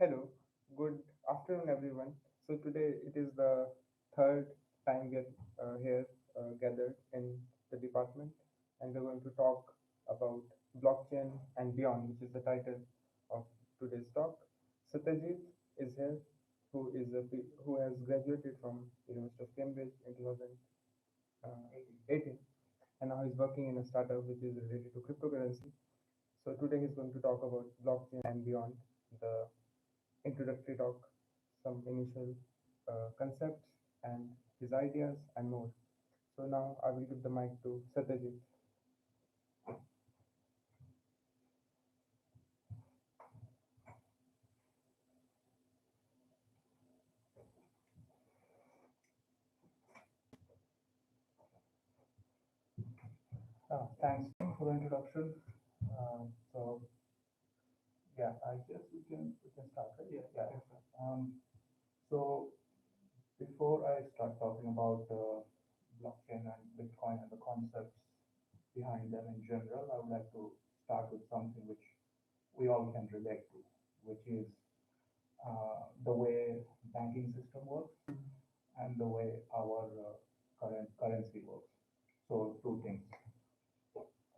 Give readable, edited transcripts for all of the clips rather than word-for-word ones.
Hello, good afternoon, everyone. So today it is the third time we are here gathered in the department, and we're going to talk about blockchain and beyond, which is the title of today's talk. Satyajit is here, who has graduated from University of Cambridge in 2018, and now he's working in a startup which is related to cryptocurrency. So today he's going to talk about blockchain and beyond, the introductory talk, some initial concepts, and his ideas, and more. So now I will give the mic to Satyajit. Thanks for the introduction. So yeah, I guess we can start, right? Yeah. So before I start talking about blockchain and Bitcoin and the concepts behind them in general, I would like to start with something which we all can relate to, which is the way banking system works and the way our current currency works. So two things.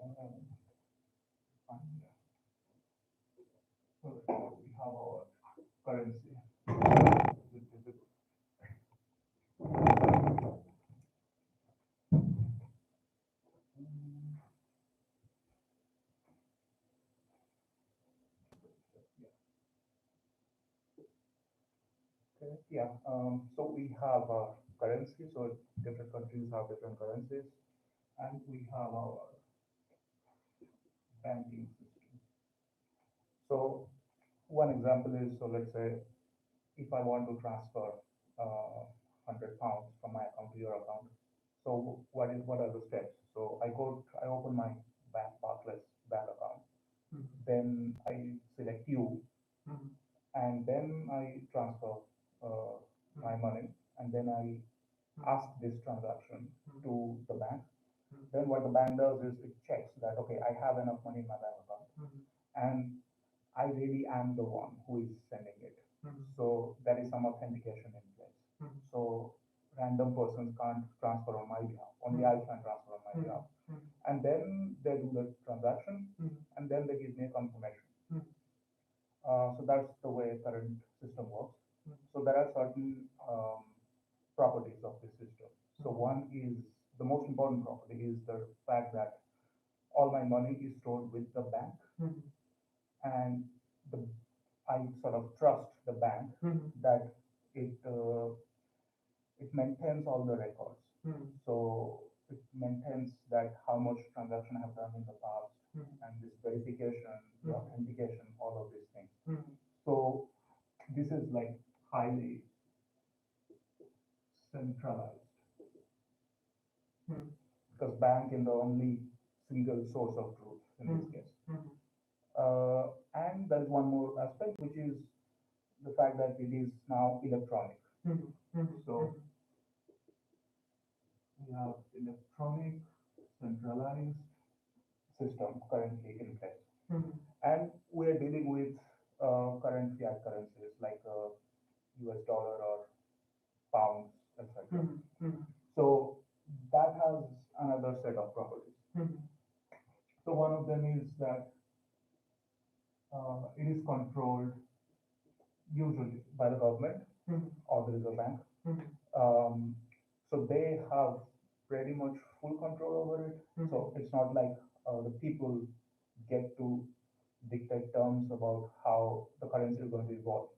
Um, so we have our currency. Okay. Yeah. So we have our currency. So different countries have different currencies, and we have our banking system. So one example is, so let's say if I want to transfer £100 from my account to your account. So what are the steps? So I open my Barclays bank account. Then I select you, and then I transfer uh, my money, and then I ask this transaction to the bank. Then what the bank does is it checks that okay, I have enough money in my bank account, and I really am the one who is sending it. So there is some authentication in place. So random persons can't transfer on my behalf. Only I can transfer on my behalf. And then they do the transaction, and then they give me a confirmation. So that's the way current system works. So there are certain properties of this system. So one is the most important property is the fact that all my money is stored with the bank, and the I sort of trust the bank that it it maintains all the records. So it maintains that how much transaction I have done in the past, and this verification, the authentication, all of these things. So this is like highly centralized because bank is the only single source of truth in this case. And there is one more aspect, which is the fact that it is now electronic. So we have electronic centralized system currently in place, and we are dealing with current fiat currencies like US dollar or pounds, etc. So that has another set of properties. So one of them is that it is controlled usually by the government or the Reserve Bank. Um, so they have pretty much full control over it. So it's not like the people get to dictate terms about how the currency is going to evolve.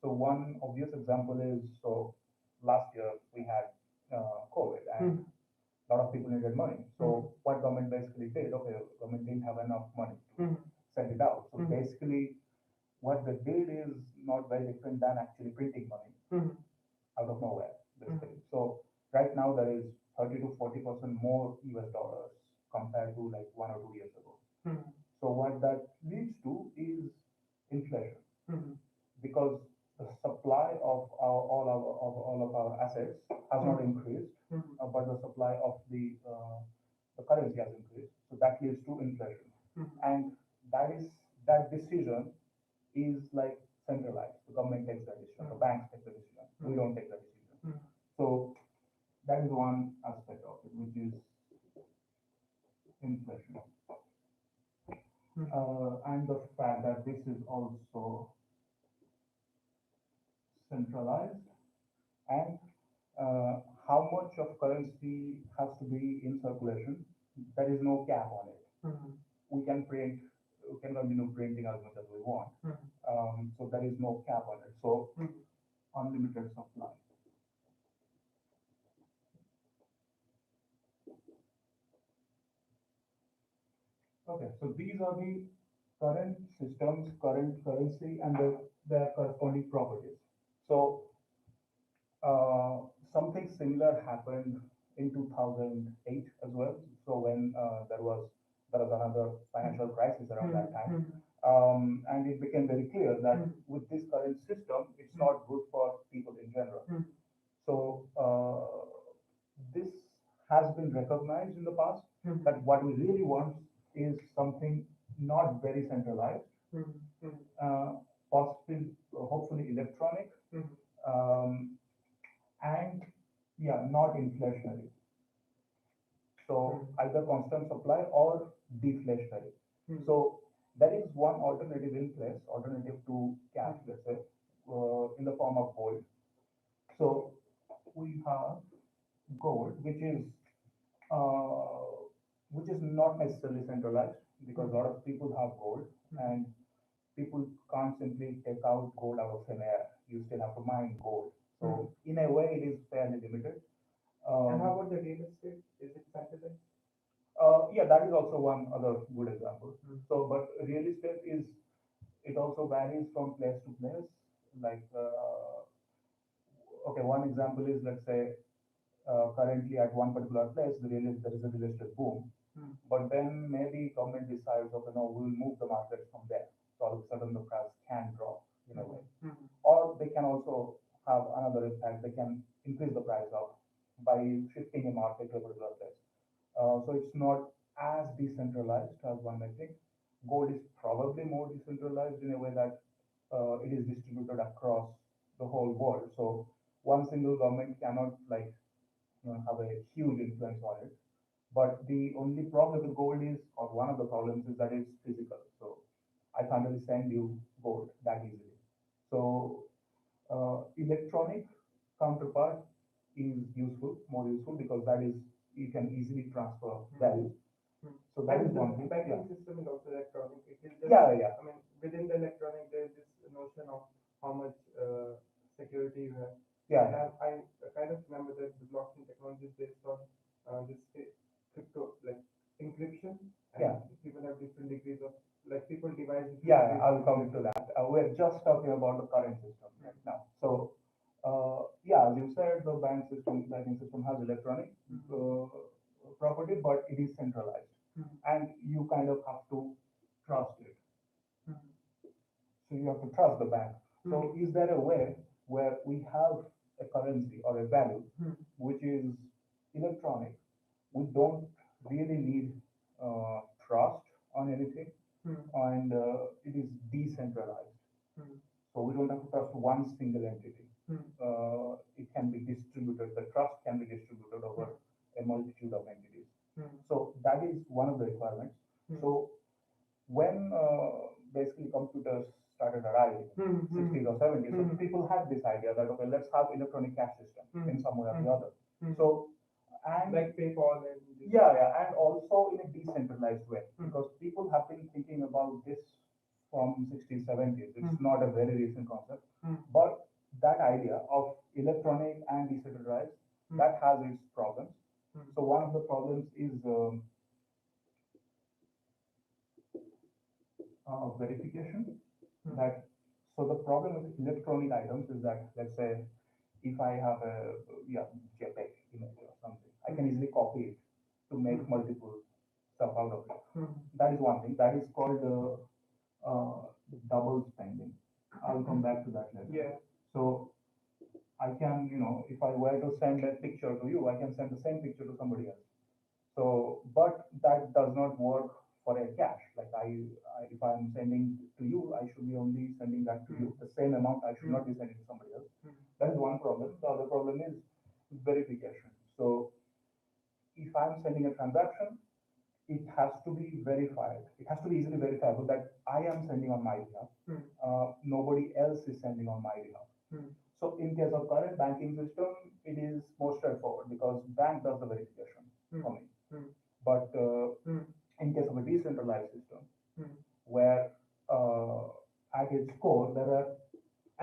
So one obvious example is, so last year we had COVID, and a lot of people needed money. So what government basically did, okay, government didn't have enough money to send it out. So basically what they did is not very different than actually printing money out of nowhere, basically. So right now there is 30 to 40% more US dollars compared to like 1 or 2 years ago. So what that leads to is inflation because the supply of all of our assets has not increased, but the supply of the currency has increased. So that leads to inflation, and that is that decision is like centralized. The government takes the decision, the Mm. banks take the decision. We Mm. don't take the decision. Mm. So that is one aspect of it, which is inflation. Mm. And the fact that this is also centralized, and uh, how much of currency has to be in circulation. There is no cap on it. Mm. We can print, we can continue printing as much as we want. Mm. So there is no cap on it. So Mm. unlimited supply. Okay, so these are the current systems, current currency, and their corresponding properties. So uh, something similar happened in 2008 as well. So when there was another financial crisis around that time, Mm. and it became very clear that Mm. with this current system, it's Mm. not good for people in general. Mm. So this has been recognized in the past Mm. that what we really want is something not very centralized, Mm. Mm. uh, possibly, hopefully electronic, Mm. um, and yeah, not inflationary. So Mm. either constant supply or deflationary. Mm. So there is one alternative in place, alternative to cash, Mm. let's say, in the form of gold. So we have gold, uh, which is not necessarily centralized because a lot of people have gold, Mm. and people can't simply take out gold out of thin air. You still have to mine gold. Mm. So in a way, it is fairly limited. And how Um, about the real estate? Is it centralized? yeah, that is also one other good example. Mm. So, but real estate is, it also varies from place to place. Like, okay, one example is, let's say, currently at one particular place, there is a real estate boom, Mm. but then maybe government decides, okay, no, we will move the market from there. So all of a sudden the price can drop in a way. Mm. Or they can also have another impact. They can increase the price up by shifting a market to a particular place. So it's not as decentralized as one may think. Gold is probably more decentralized in a way that it is distributed across the whole world. So one single government cannot like have a huge influence on it. But the only problem with gold is, or one of the problems is that it's physical. So I can't really send you gold that easily. So electronic counterpart is useful, more useful because that is you can easily transfer values. Mm. So that is And the one thing. banking Yeah. system is also electronic. It is just, Yeah, yeah, I mean, within the electronic, there is this notion of how much security you have. yeah, And yeah. I kind of remember that the blockchain technology is based on this crypto, like encryption, and Yeah. people have different degrees of, like people devise different Yeah, degrees I'll of come to encryption. that. We're just talking about the current system right now. So, yeah, as you said, the banking system has electronic uh, property, but it is centralized, Mm. and you kind of have to trust it. Mm. So you have to trust the bank. So, Mm. is there a way where we have a currency or a value Mm. which is electronic? We don't really need trust on anything, Mm. and it is decentralized. Mm. So we don't have to trust one single entity. Mm. It can be distributed. The trust can be distributed over a multitude of entities. Mm. So that is one of the requirements. Mm. So when basically computers started arriving in Mm. Mm. 60s or 70s, so Mm. people had this idea that okay, let's have electronic cash system Mm. in some way or the Mm. other. Mm. So and Like PayPal and this. yeah, yeah, and also in a decentralized way Mm. because people have been thinking about this from 60s, 70s. It's Mm. not a very recent concept, Mm. but that idea of electronic and decentralized Mm. that has its problems. Mm. So one of the problems is verification. Mm. That so the problem with electronic items is that let's say if I have a yeah JPEG image or something, I can easily copy it to make Mm. multiple stuff out of it. Mm. That is one thing. That is called double spending. I'll come back to that later. Yeah. So I can, if I were to send a picture to you, I can send the same picture to somebody else. So, but that does not work for a cash. Like if I'm sending to you, I should be only sending that to you. The same amount I should not be sending to somebody else. That is one problem. The other problem is verification. So if I'm sending a transaction, it has to be verified. It has to be easily verifiable that I am sending on my behalf. Nobody else is sending on my behalf. So in case of current banking system, it is more straightforward because bank does the verification for me. But in case of a decentralized system, where at its core there are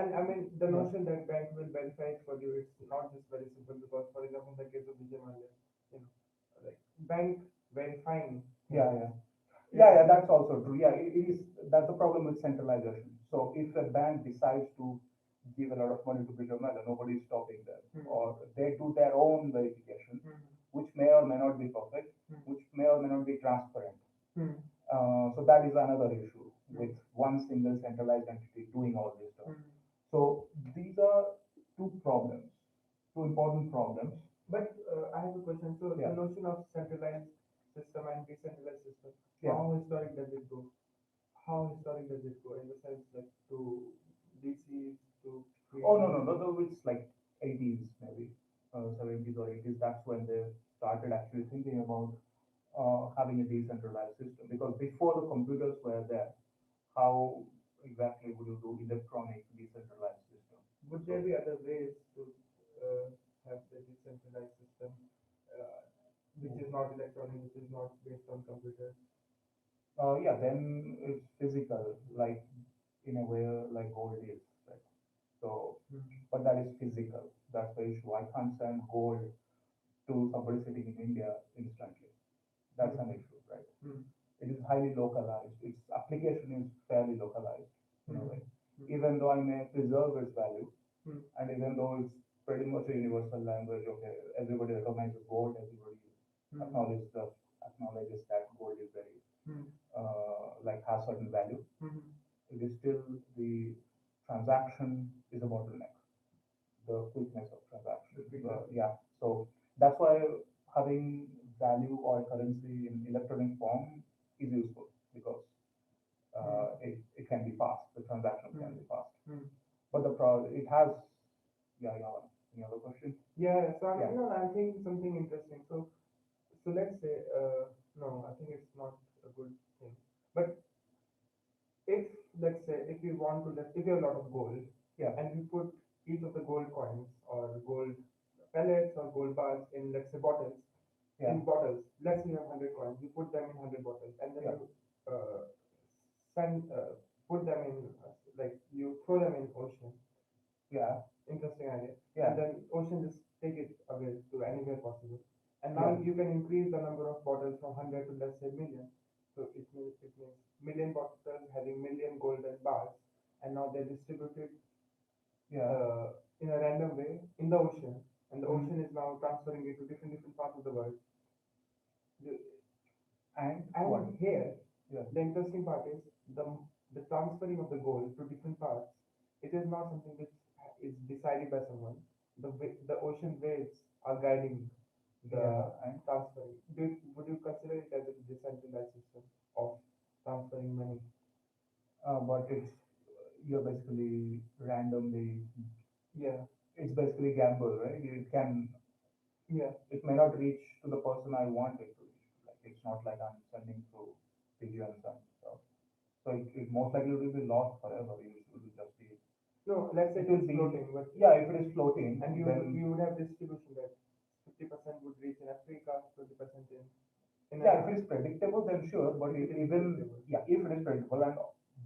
And I mean, the notion that bank will verify it for you, it's not just very simple because, for example, in the case of Vijay Mallya, you know, like bank verifying. yeah yeah yeah, that's also true. Yeah, it is. That's the problem with centralization. So if a bank decides to give a lot of money to Bijou Mela, nobody is stopping them, or they do their own verification, which may or may not be perfect, which may or may not be transparent. So that is another issue with one single centralized entity doing all this stuff. So these are two problems, two important problems. But I have a question. So Yeah. the notion of centralized system and decentralized system, Yeah. how historic does it go? How historic does it go in the sense like to DCs to Oh no, it's like 80s maybe, 70s or 80s. That's when they started actually thinking about having a decentralized system because before the computers were there, how exactly would you do electronic decentralized system? Would there be other ways to uh, have the decentralized system, uh, which is not electronic, which is not based on computers? Yeah, then it's physical, like in a way like gold is, right? So, but that is physical. That's the issue. I can't send gold to somebody sitting in India instantly. That's an issue, right? It is highly localized. Its application is fairly localized in a way. Even though I may preserve its value, and even though it's pretty much a universal language, okay, everybody recognizes gold, everybody acknowledges the acknowledges that gold is very like has certain value. It is still the transaction is a bottleneck, the quickness of transaction. Yeah, so that's why having value or currency in electronic form is useful because it can be fast. The transaction can be fast. But it has, yeah, yeah. Any other question? Yeah, so Yeah. I'm thinking something interesting. So let's say, no, I think it's not a good thing. But if, let's say, if you want to, if you have a lot of gold, Yeah. and you put each of the gold coins or gold pellets or gold bars in, let's say, bottles, Yeah. in bottles, let's say you have 100 coins, you put them in 100 bottles, and then Yeah. you send, put them in, like, you throw them in ocean. Yeah. Interesting idea. Yeah. And then ocean just take it away to anywhere possible. And now Yeah. you can increase the number of bottles from 100 to let's say million. So it means million bottles having million golden bars, and now they're distributed Yeah. in a random way in the ocean, and the Mhm. ocean is now transferring it to different parts of the world. The- And And here, Yeah. the interesting part is the transferring of the gold to different parts. It is not something which is decided by someone. The ocean waves are guiding the Yeah. And transferring. Would you consider it as a decentralized system of transferring money? but you're basically randomly. Yeah, It's basically gamble, right? It can yeah. it may not reach to the person I want it to reach. Like it's not like I'm sending through pigeons and stuff. So it most likely will be lost forever. It will just be. No, let's say It it will is be. floating, but Yeah, if it is floating, and then you would have distribution that 50% would reach in Africa, 20% in yeah, if it is predictable, then sure. But It it is even predictable. yeah, if it is predictable and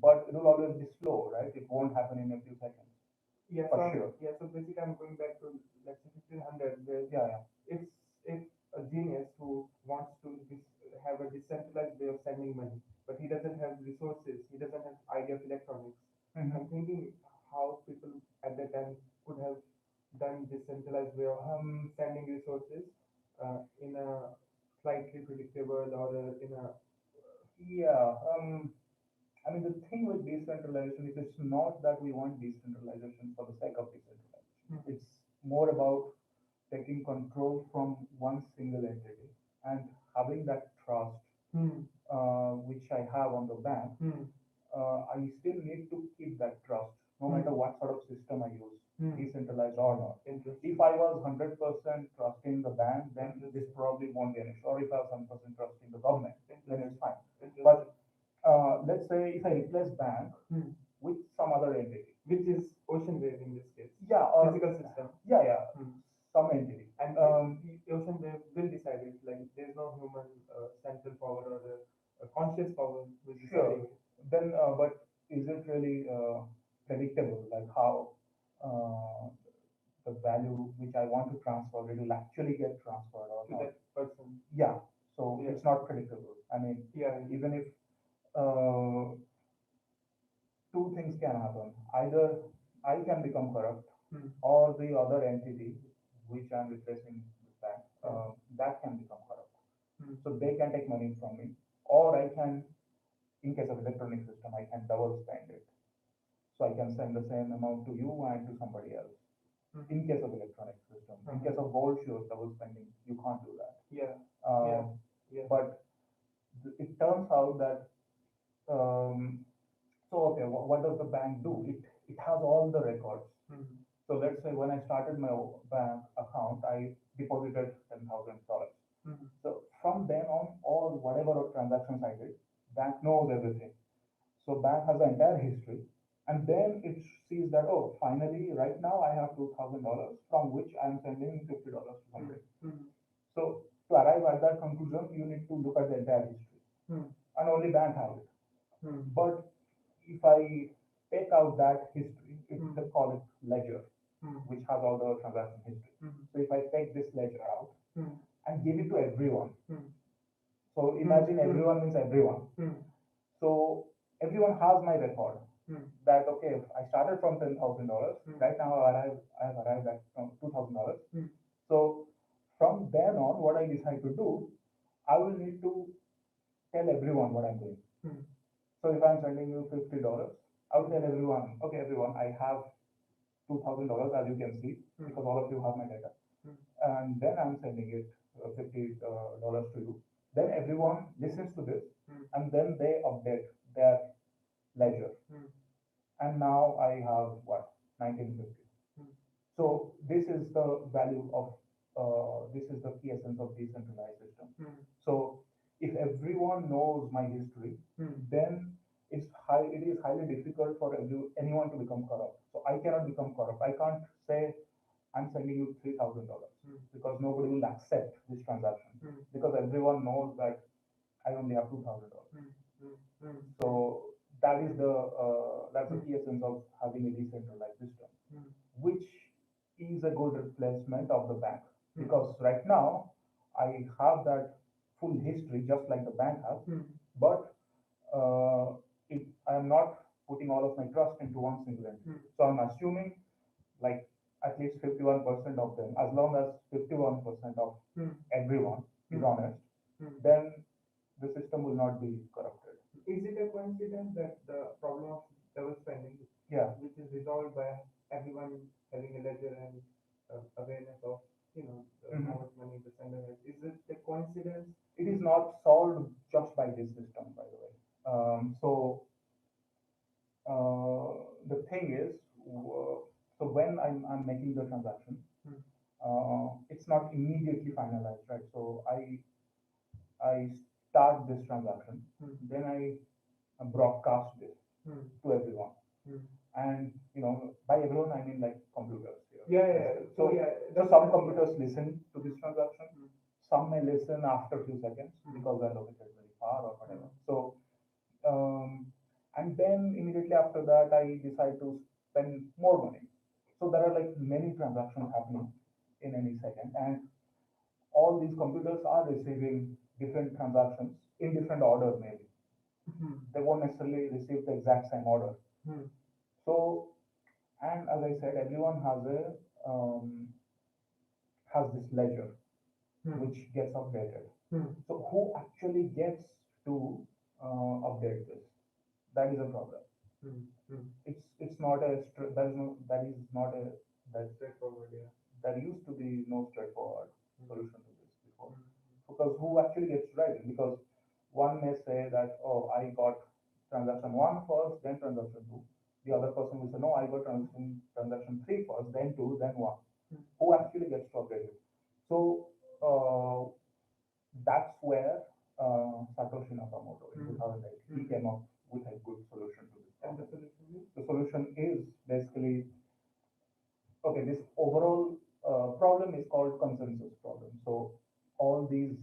but it will always be slow, right? It won't happen in a few seconds. Yeah, For so sure. yeah, so basically I'm going back to let's say 1500 where Yeah, yeah. if a genius who wants to have a decentralized way of sending money, but he doesn't have resources, he doesn't have idea of electronics. I'm thinking how people at that time could have done decentralized way of sending resources in a slightly predictable or in a Yeah. I mean, the thing with decentralization is it's not that we want decentralization for the sake of decentralization. It's more about taking control from one single entity and having that trust, which bank, Hmm. I still need to keep that trust, no Hmm. matter what sort of system I use, Hmm. decentralized or not. Interesting. If I was 100% trusting the bank, then this probably won't be an issue. Or if I was 100% trusting the government, then it's fine. But let's say if I replace bank Hmm. with some other entity, Which is ocean wave in this case. yeah, or Physical system. yeah, Hmm. some entity. And the ocean wave will decide it. Like there's no human central power or a conscious power who is Sure. deciding it. Then, but is it really predictable, like how uh, the value which I want to transfer, it will actually get transferred or To not? that person. Yeah, so Yeah. it's not predictable. I mean, Yeah. even if uh, two things can happen, either I can become corrupt Hmm. or the other entity which I'm replacing with that, that can become corrupt. Hmm. So they can take money from me, or I can, in case of electronic system, I can double spend it. So I can send the same amount to you and to somebody else. Hmm. In case of electronic system, in case of gold, sure, double spending, you can't do that. Yeah. Yeah. Um, Yeah. but it turns out that um, so okay, what does the bank do? It has all the records. Hmm. So let's say when I started my bank account, I deposited $10,000. Hmm. So from then on, all whatever transactions I did, bank knows everything. So bank has the entire history, and then it sees that, oh, finally, right now I have $2,000 from which I am sending $50 to somebody. Hmm. So to arrive at that conclusion, you need to look at the entire history, Hmm. and only bank has it. Hmm. But if I take out that history, they Hmm. call it ledger, Hmm. which has all the transaction history. Hmm. So if I take this ledger out Hmm. and give it to everyone, Hmm. so imagine Hmm. everyone means everyone. Hmm. So everyone has my record Hmm. that okay, I started from $10,000. Hmm. Right now I have arrived at $2,000. Hmm. So from then on, what I decide to do, I will need to tell everyone what I'm doing. Hmm. So if I'm sending you $50, I will tell everyone, okay, everyone, I have $2,000 as you can see Hmm. because all of you have my data, Hmm. and then I'm sending it $50 to you. Then everyone listens to this, Hmm. and then they update their ledger. Hmm. And now I have what 1950. Hmm. So this is the value of this is the key essence of decentralized system. Hmm. So if everyone knows my history, Hmm. then it is highly difficult for anyone to become corrupt. So I cannot become corrupt. I can't say I'm sending you $3,000 Hmm. because nobody will accept this transaction Hmm. because everyone knows that I only have $2,000. Hmm. Hmm. Hmm. So that is that's the Hmm. key essence of having a decentralized system, Hmm. which is a good replacement of the bank Hmm. because right now I have that full history just like the bank has, Hmm. but I am not putting all of my trust into one single entity. Hmm. So I'm assuming like at least 51% of them, as long as 51% of Hmm. everyone is Hmm. honest, Hmm. then the system will not be corrupted. Is it a coincidence that the problem of double spending, Yeah. which is resolved by everyone having a ledger and awareness of Mhm. how much money the sender has, is it a coincidence? It is not solved just by this system, by the way. So the thing is, so when I'm making the transaction, Hmm. it's not immediately finalized, right? So I start this transaction, Hmm. then I broadcast this Hmm. to everyone, Hmm. and by everyone I mean like computers here. Yeah, yeah, yeah. So Yeah, so that's some what, computers listen to this transaction, Hmm. some may listen after a few seconds Hmm. because they're located very far or whatever. Hmm. So and then immediately after that I decide to spend more money. So there are like many transactions happening in any second, and all these computers are receiving different transactions in different order maybe. Hmm. They won't necessarily receive the exact same order. Hmm. So, and as I said, everyone has this ledger Hmm. which gets updated. Hmm. So who actually gets to update this? That is a problem. Hmm. Hmm. It's not a that is no that is not a that Straightforward, yeah. there used to be no straightforward Hmm. solution to this before. Hmm. Because who actually gets right? Because one may say that, oh, I got transaction one first, then transaction two. The other person will say, no, I got transaction three first, then two, then one. Who actually gets to update it? So uh, that's where Satoshi Nakamoto in 2008 he came up with a good solution to this And the problem. solution is? The solution is basically okay. This overall problem is called consensus problem. So all these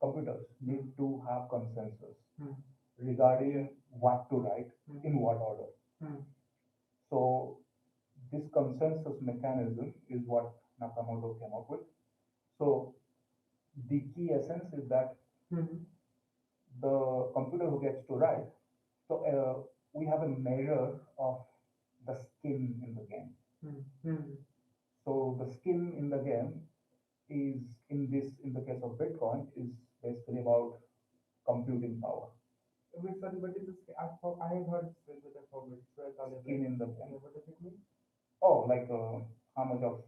computers need to have consensus regarding what to write in what order. So this consensus mechanism is what Nakamoto came up with. So the key essence is that the computer who gets to write, so we have a measure of the skin in the game. So the skin in the game is in the case of Bitcoin is basically about computing power. Wait, sorry, but it is, I have heard this, but I forgot. So I call it Skin in the and game. what does it mean? Oh, like how much of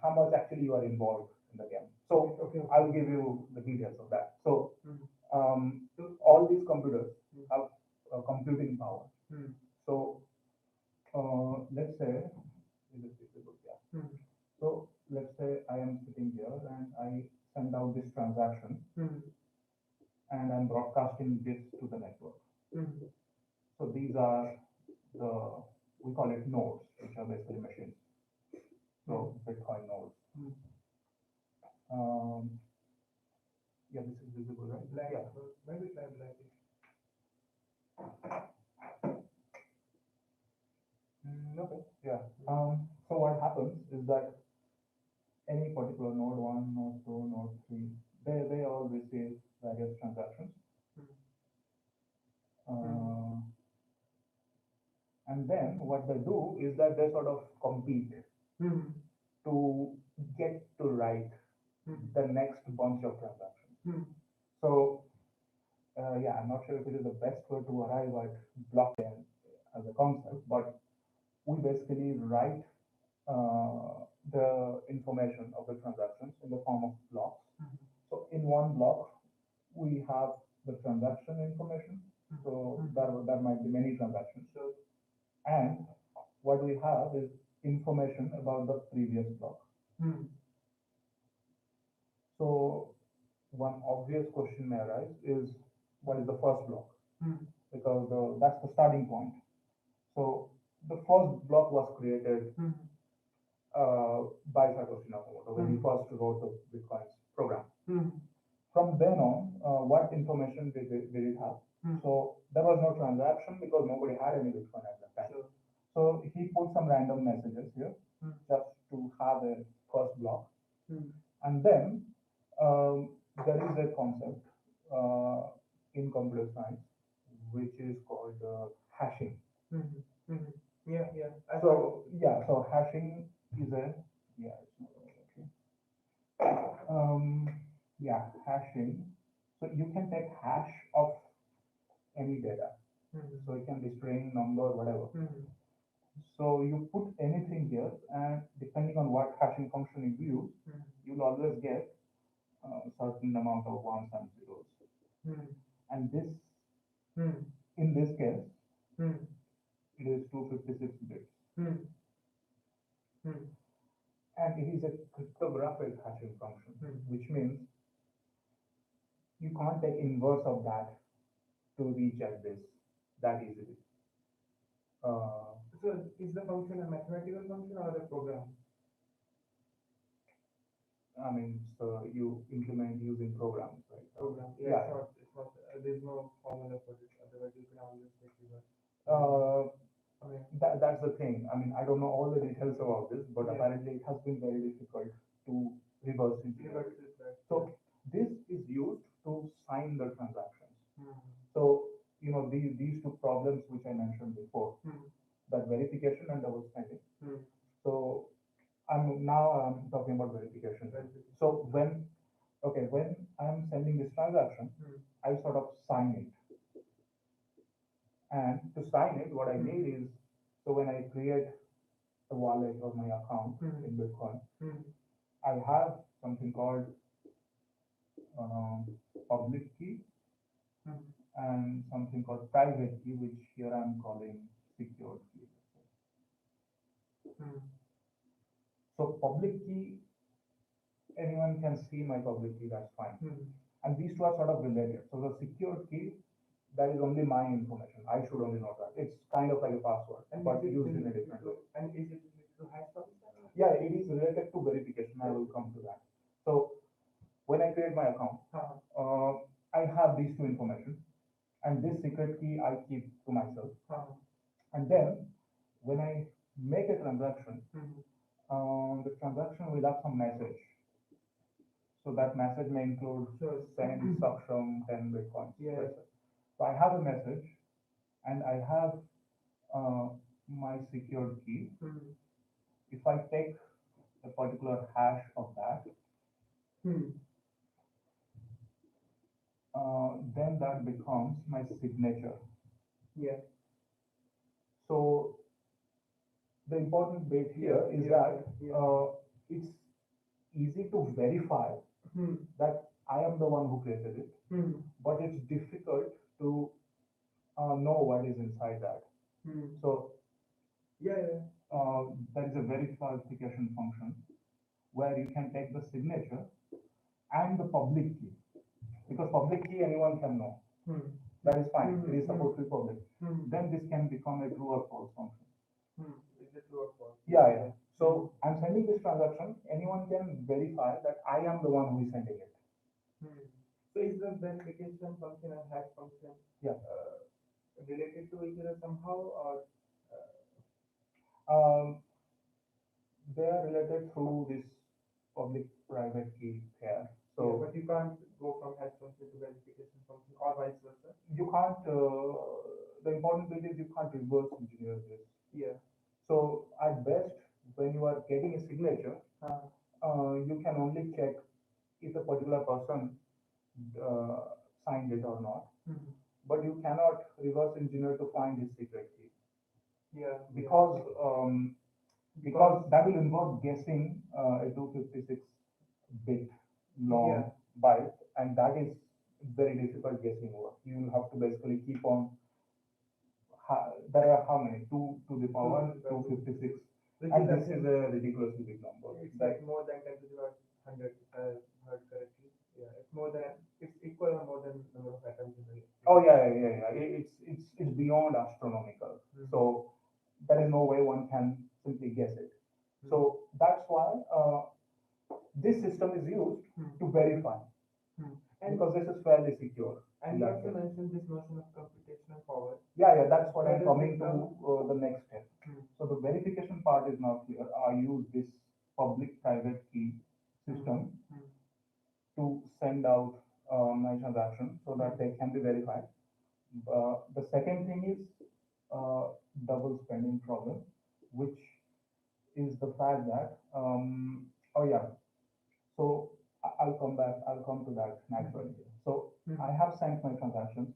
how much actually you are involved in the game. So Okay. I'll give you the details of that. So Mhm. all these computers have computing power. So let's say, is it visible? Yeah. So let's say I am sitting here and I send out this transaction and I'm broadcasting this to the network. So these are the, we call it nodes, which are basically machines. So Bitcoin nodes. Um, yeah, this is visible, right? Black. Yeah. Maybe try black. Okay. Yeah. So what happens is that any particular node one, node two, node three, they all receive various transactions. Uh, and then what they do is that they sort of compete to get to write the next bunch of transactions. So yeah, I'm not sure if it is the best way to arrive at blockchain as a concept, but we basically write the information of the transactions in the form of blocks. So in one block, we have the transaction information. So there might be many transactions. And what we have is information about the previous block. So one obvious question may arise is what is the first block? Because that's the starting point. So the first block was created by Satoshi Nakamoto when he first wrote the Bitcoin's program. From then on, what information did it have? So there was no transaction because nobody had any Bitcoin at that time. So he put some random messages here just to have a first block. And then there is a concept in computer science which is called hashing. Yeah. So yeah, so hashing is a yeah, it's not okay. Yeah, hashing. So you can take hash of any data. So it can be string, number, whatever. So you put anything here, and depending on what hashing function you use, you'll always get a certain amount of ones and zeros. And this, in this case, it is 256 bits. And it is a cryptographic hashing function, which means you can't take inverse of that to reach at this that easily. So is the function a mathematical function or a program? I mean, so you implement using programs, right? Program. Yeah. It's not, there's no formula for it. Otherwise, you can always take reverse. Okay. That's the thing. I mean, I don't know all the details about this, but apparently it has been very difficult to reverse engineer. So this is used to sign the transactions. So you know these two problems which I mentioned before, that verification and double signing. So I'm talking about verification. So when I'm sending this transaction, I sort of sign it. And to sign it, what I need is, so when I create the wallet or my account in Bitcoin, I have something called public key Hmm. and something called private key, which here I'm calling secured key. Hmm. So public key, anyone can see my public key, that's fine. Hmm. And these two are sort of related. So the secured key, that is only my information. I should only know that. It's kind of like a password, And but is it used in a related different to, way. and is it related to hash function? Yeah, it is related to verification. I will come to that. So when I create my account, Uh-huh. uh, I have these two information, and this secret key I keep to myself. Uh-huh. And then when I make a transaction, Hmm. the transaction will have some message. So that message may include Sure. send Saksham 10 bitcoins. Yeah. So I have a message and I have uh, my secured key. Hmm. If I take a particular hash of that, Hmm. then that becomes my signature. Yeah. So the important bit here is Yeah. that Yeah. it's easy to verify Hmm. that I am the one who created it, Hmm. but it's difficult to know what is inside that. Hmm. So Yeah. Yeah. there is a verification function where you can take the signature and the public key, because public key anyone can know. Hmm. That is fine. Hmm. It is supposed to be public. Hmm. Then this can become a true or false function. Hmm. Is it true or false? Yeah, yeah. So I'm sending this transaction. Anyone can verify that I am the one who is sending it. Hmm. So is the verification function and hash function Yeah. related to each other somehow, or Um, they are related through this public-private key pair. yeah, So but you can't go from hash function to verification function or vice versa. you can't. The important bit is you can't reverse engineer this. Yeah. So at best, when you are getting a signature, Uh, you can only check if a particular person uh, signed it or not. hmm. But you cannot reverse engineer to find his secret key Yeah. Yeah. because that will involve guessing a 256 bit Yeah. long byte, and that is very difficult guessing work. You will have to basically keep on. There are how many? 2 to the power 256, Which and is this is a ridiculously big number. it's That like more than 10 to the power 100, if I heard correctly. Yeah, it's more than, it's equal or more than number of atoms in the. Oh yeah, yeah, yeah, yeah. It's beyond astronomical. Mhm. So there is no way one can simply guess it. Mhm. So that's why this system is used Hmm. to verify, Hmm. And because this is fairly secure. and you also mentioned this notion of computational power. Yeah, yeah, that's what Where I'm does coming it to come? the next step. Hmm. So the verification part is now clear. I use this public-private key system Hmm. to send out my transaction so that they can be verified. The second thing is double spending problem, which is the fact that, oh yeah, so I'll come back, I'll come to that naturally. So Hmm. I have sent my transactions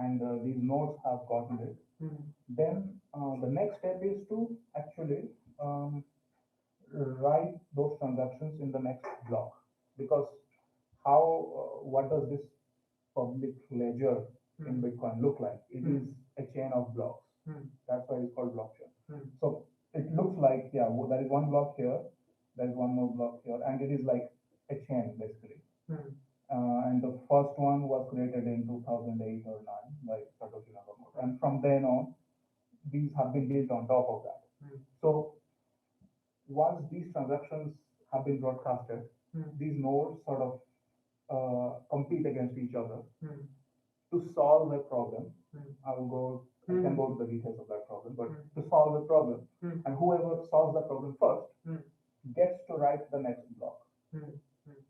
and these nodes have gotten it. Hmm. Then the next step is to actually um, write those transactions in the next block, because how what does this public ledger in Hmm. Bitcoin look like? It is a chain of blocks. Hmm. That's why it's called blockchain. Hmm. So it looks like, yeah, there is one block here, there is one more block here, and it is like a chain basically. Hmm. And the first one was created in 2008 or 9 by Satoshi Nakamoto, and from then on, these have been built on top of that. Hmm. So once these transactions have been broadcasted, Hmm. these nodes sort of compete against each other Hmm. to solve a problem. Hmm. I can go to the details of that problem, but Hmm. to solve a problem, Hmm. and whoever solves the problem first Hmm. gets to write the next block. Hmm. Hmm.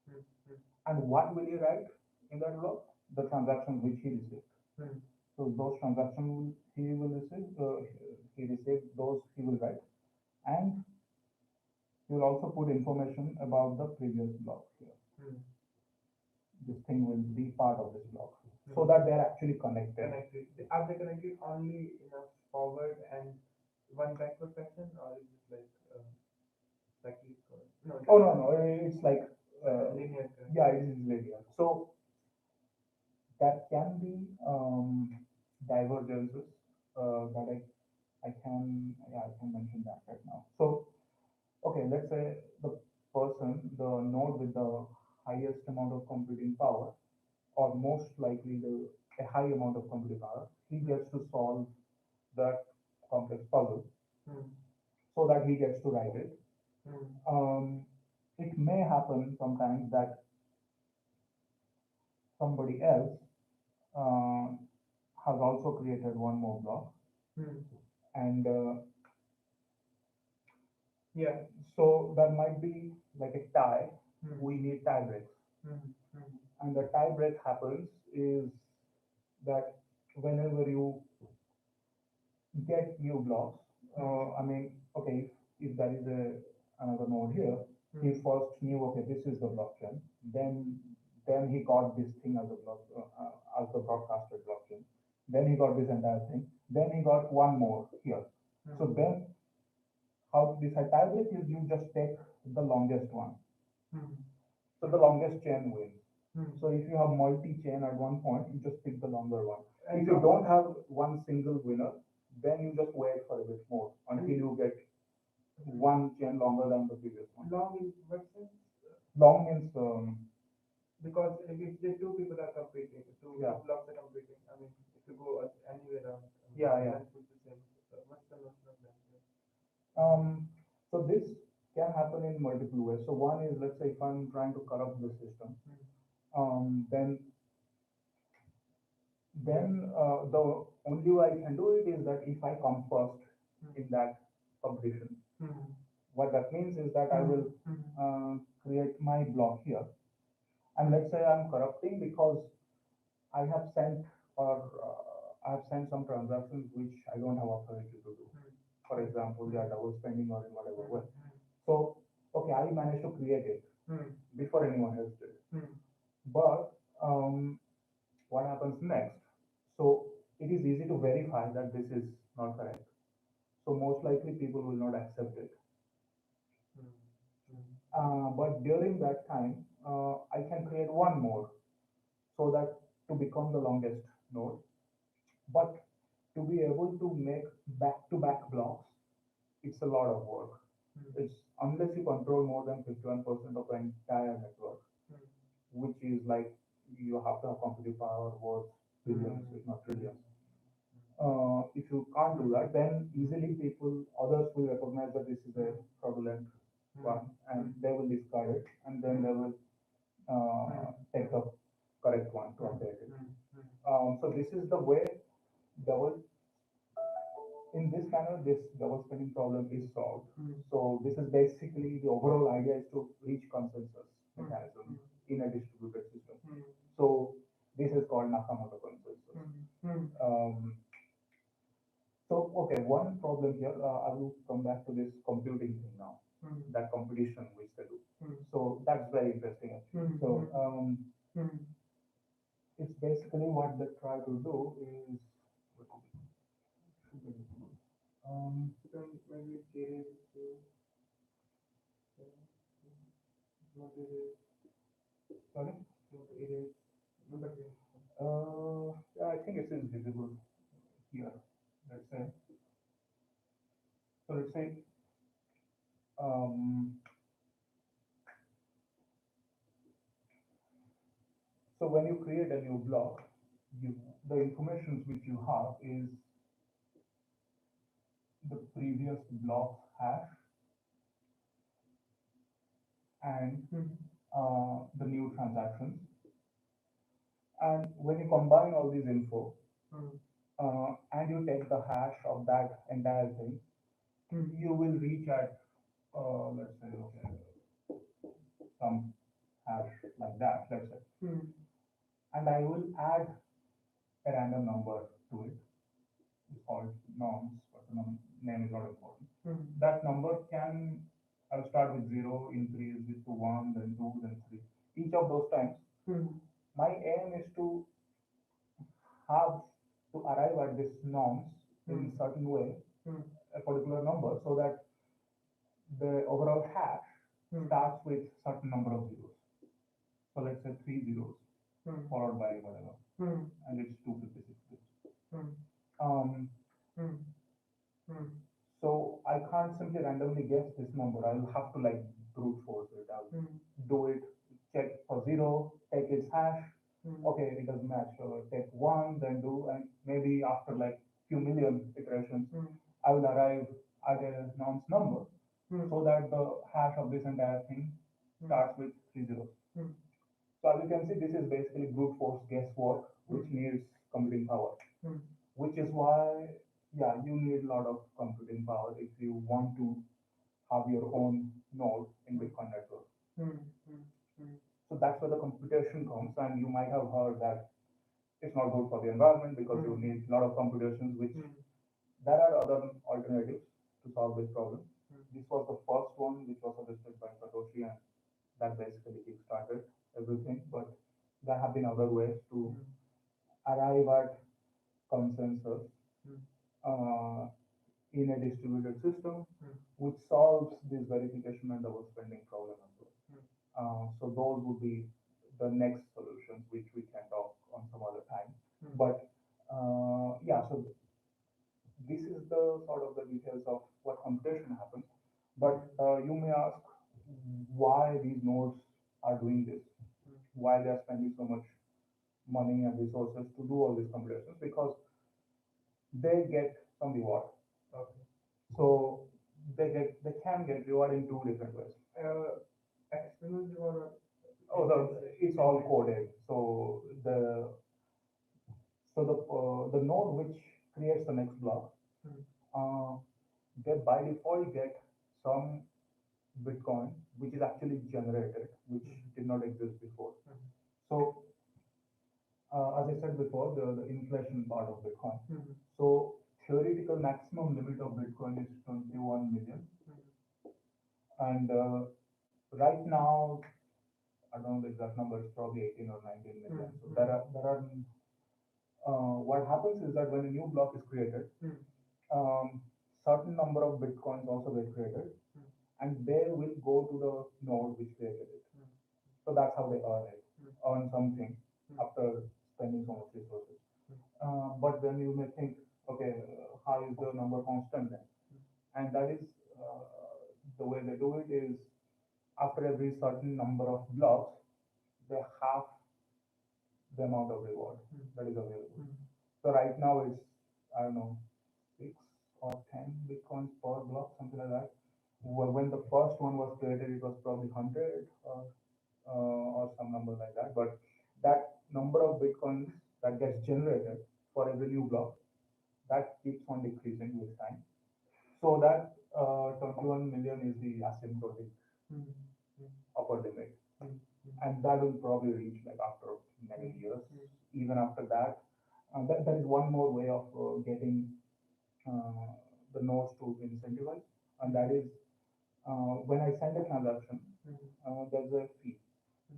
Hmm. Hmm. And what will he write in that block? The transaction which he received. Hmm. So those transactions he will receive, he received those he will write, and he will also put information about the previous block here. Hmm. This thing will be part of this block, so Hmm. that they are actually connected. Connected. Are they connected only in a forward and one backward fashion, or is it like cyclic? Or, no, Oh no, no, it's like linear. yeah, it is linear. So There can be divergences that I can mention that right now. So, okay, let's say the node with the highest amount of computing power, or most likely a high amount of computing power, he gets to solve that complex puzzle Hmm. so that he gets to write it. Hmm. It may happen sometimes that somebody else uh, has also created one more block, Hmm. and Yeah. so there might be like a tie. Hmm. We need tie breaks, Hmm. Hmm. and the tie break happens is that whenever you get new blocks, I mean, okay, if there is another node here, he Hmm. first knew, okay, this is the blockchain. Then he got this thing as a as the broadcasted blockchain. Then he got this entire thing. Then he got one more here. So Hmm. then how to decide tiebreak is you just take the longest one. Hmm. So the longest chain wins. Hmm. So if you have multi-chain at one point, you just pick the longer one. And If you don't have one single winner, then you just wait for a bit more until you get one chain longer than the previous one. long in what sense? Long means Because if the two people are competing, yeah, blocks are competing. I mean, if you go anywhere around, yeah, yeah. and put the same. What's the notion of that? So this can happen in multiple ways. So one is, let's say if I'm trying to corrupt the system, then the only way I can do it is that if I come first in that competition, Hmm. what that means is that I will create my block here, and let's say I'm corrupting because I have sent or I have sent some transactions which I don't have authority to do. For example, they are double spending or in whatever way. So, okay, I managed to create it before anyone else did. But what happens next? So it is easy to verify that this is not correct. So most likely people will not accept it. But during that time, I can create one more so that to become the longest node. But to be able to make back-to-back blocks, it's a lot of work. It's unless you control more than 51% of the entire network, which is like you have to have computing power worth billions, if not trillions. If you can't do that, then easily others will recognize that this is a fraudulent one, and they will discard it, and then they will take the correct one to update it. So this is the way double in this manner this double spending problem is solved. So this is basically the overall idea is to reach consensus mechanism in a distributed system. So this is called Nakamoto consensus. Um, so okay, one problem here. I will come back to this computing thing now. That competition which they do. So that's very interesting actually. So it's basically what they try to do is Maybe it is not sorry. it is but Yeah, I think it is visible here. Let's say so. Let's say um, so when you create a new block, the information which you have is the previous block hash and the new transactions. And when you combine all these info and you take the hash of that entire thing, you will reach at let's say okay, some hash like that. Let's say, and I will add a random number to it. It's called norms, but the name is not important. That number can, I'll start with 0, increase it to 1, then 2, then 3. Each of those times, my aim is to have to arrive at this norms in certain way, a particular number, so that the overall hash starts with certain number of zeros. So let's say 3 zeros followed by whatever. Hmm. and it's 256 bits. Hmm. Um, Hmm. Hmm. so I can't simply randomly guess this number. I'll have to like brute force it. I'll Hmm. do it, check for zero, take its hash. Hmm. Okay, it doesn't match. So take one, then do, and maybe after like few million iterations, Hmm. I will arrive at a nonce number Hmm. so that the hash of this entire thing Hmm. starts with three zeros. Hmm. So as you can see, this is basically brute force guesswork, which Hmm. needs computing power, Hmm. which is why, yeah, you need a lot of computing power if you want to have your own node in Hmm. Bitcoin network. Hmm. Hmm. Hmm. So that's where the computation comes, and you might have heard that it's not good for the environment because you Hmm. need a lot of computations, which Hmm. there are other alternatives to solve this problem. Hmm. This was the first one which was suggested by Satoshi, and that basically kickstarted everything. But there have been other ways to Hmm. arrive at consensus Hmm. uh, in a distributed system, Hmm. which solves this verification and overspending problem as well. Hmm. So those would be the next solutions, which we can talk on some other time. Hmm. But yeah, so this is the sort of the details of what computation happens. But Hmm. you may ask why these nodes are doing this, Hmm. why they are spending so much money and resources to do all these computations, because they get some reward. Okay. So they can get reward in two different ways. External or Oh, it's all coded. So the node which creates the next block, Hmm. uh, they by default get some Bitcoin, which is actually generated, which Hmm. did not exist before. Hmm. So as I said before, the inflation part of Bitcoin. Hmm. So theoretical maximum limit of Bitcoin is 21 million, Hmm. and right now I don't know the exact number. It's probably 18 or 19 million. So Hmm. there are what happens is that when a new block is created, Hmm. um, certain number of bitcoins also get created, Hmm. and they will go to the node which created it. Hmm. So that's how they earn it, Hmm. earn something Hmm. after spending so much resources. Hmm. But then you may think, okay, how is the number constant then? And that is the way they do it is after every certain number of blocks, they have the amount of reward Hmm. that is available. Hmm. So right now it's, I don't know, 6 or 10 bitcoins per block, something like that. When the first one was created, it was probably 100 or some number like that. But that number of bitcoins that gets generated for every new block, that keeps on decreasing with time. So that 21 million is the asymptotic Hmm. Hmm. upper limit, Hmm. and that will probably reach like after many Hmm. years. Hmm. Even after that, that is one more way of getting uh, the nodes to incentivize, and that is when I send a transaction, Hmm. there's a fee. Hmm.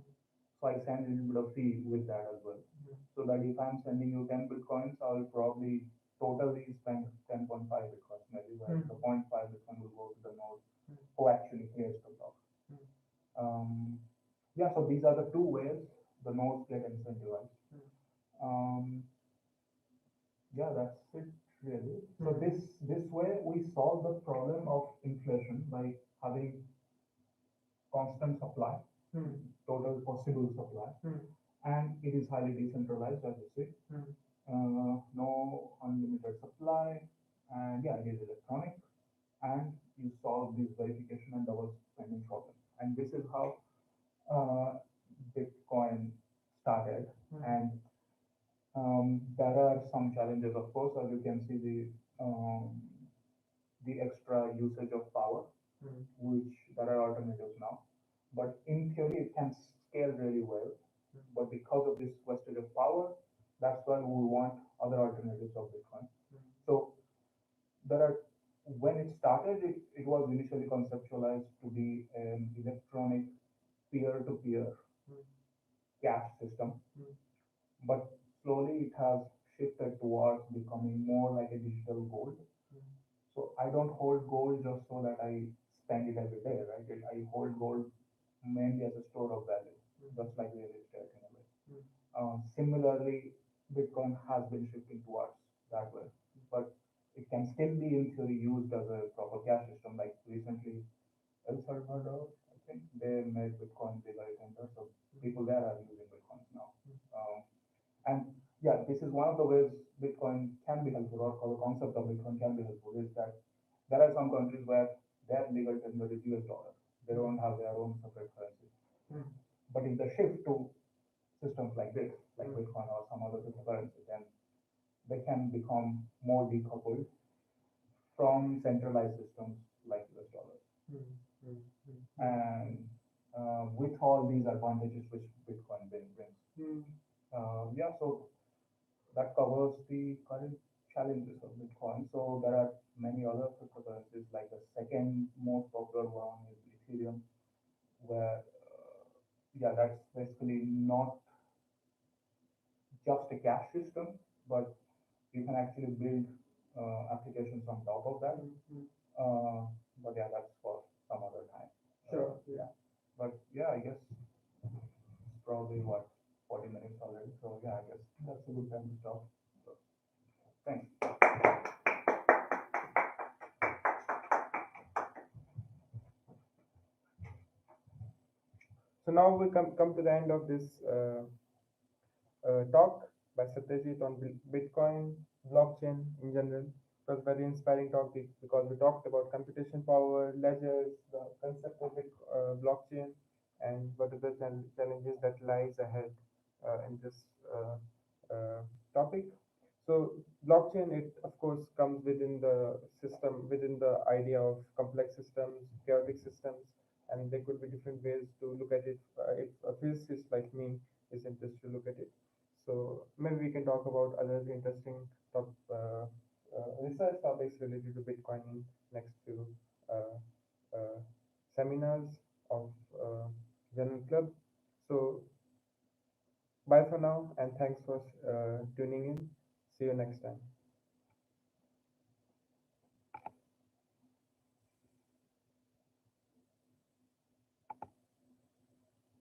So I send a little bit of fee with that as well. Hmm. So that if I'm sending you 10 bitcoins, I'll probably totally spend 10.5 bitcoins maybe, where Hmm. the zero point 0.5 bitcoin will go to the node Hmm. who actually creates the block. Hmm. Yeah, so these are the two ways the nodes get incentivized. Hmm. Um, yeah, that's it really. So Hmm. this way we solve the problem of inflation by having constant supply, Hmm. total possible supply, Hmm. and it is highly decentralized, as you see. Hmm. No unlimited supply, and yeah, it is electronic, and you solve this verification and double spending problem. And this is how uh, Bitcoin started. Hmm. And there are some challenges, of course, as you can see the extra usage of power, Hmm. which there are alternatives now. But in theory, it can scale really well. Hmm. But because of this wastage of power, that's why we want other alternatives of Bitcoin. Hmm. So there are when it started, it was initially conceptualized to be an electronic peer-to-peer Hmm. cash system, Hmm. but slowly it has shifted towards becoming more like a digital gold. Hmm. So I don't hold gold just so that I spend it every day, right? I hold gold mainly as a store of value, Hmm. just like real estate in a way. Hmm. Similarly, Bitcoin has been shifting towards that way. But it can still be in theory used as a proper cash system. Like recently, El Salvador, I think they made Bitcoin legal tender, so people there are using Bitcoins now. Um, and yeah, this is one of the ways Bitcoin can be helpful, or the concept of Bitcoin can be helpful, is that there are some countries where their legal tender is US dollar. They don't have their own separate currency. But if they shift to systems like this, like Bitcoin or some other cryptocurrency, then they can become more decoupled from centralized systems like US dollars. And with all these advantages which Bitcoin brings, yeah, so that covers the current challenges of Bitcoin. So there are many other cryptocurrencies, like the second most popular one is Ethereum, where yeah, that's basically not just a cash system, but you can actually build applications on top of that. Uh, but yeah, that's for some other time. Sure. Yeah. But yeah, I guess it's probably what 40 minutes already. So yeah, I guess that's a good time to stop. So thanks. So now we come to the end of this talk by Satyajit on Bitcoin, blockchain in general. It was very inspiring topic because we talked about computation power, ledgers, the concept of blockchain, and what are the challenges that lies ahead in this topic. So blockchain, it of course comes within the system, within the idea of complex systems, chaotic systems, and there could be different ways to look at it. If a physicist like me is interested to look at it, so maybe we can talk about other interesting research topics related to Bitcoin in next few uh, uh, seminars of General Club. So bye for now, and thanks for tuning in. See you next time.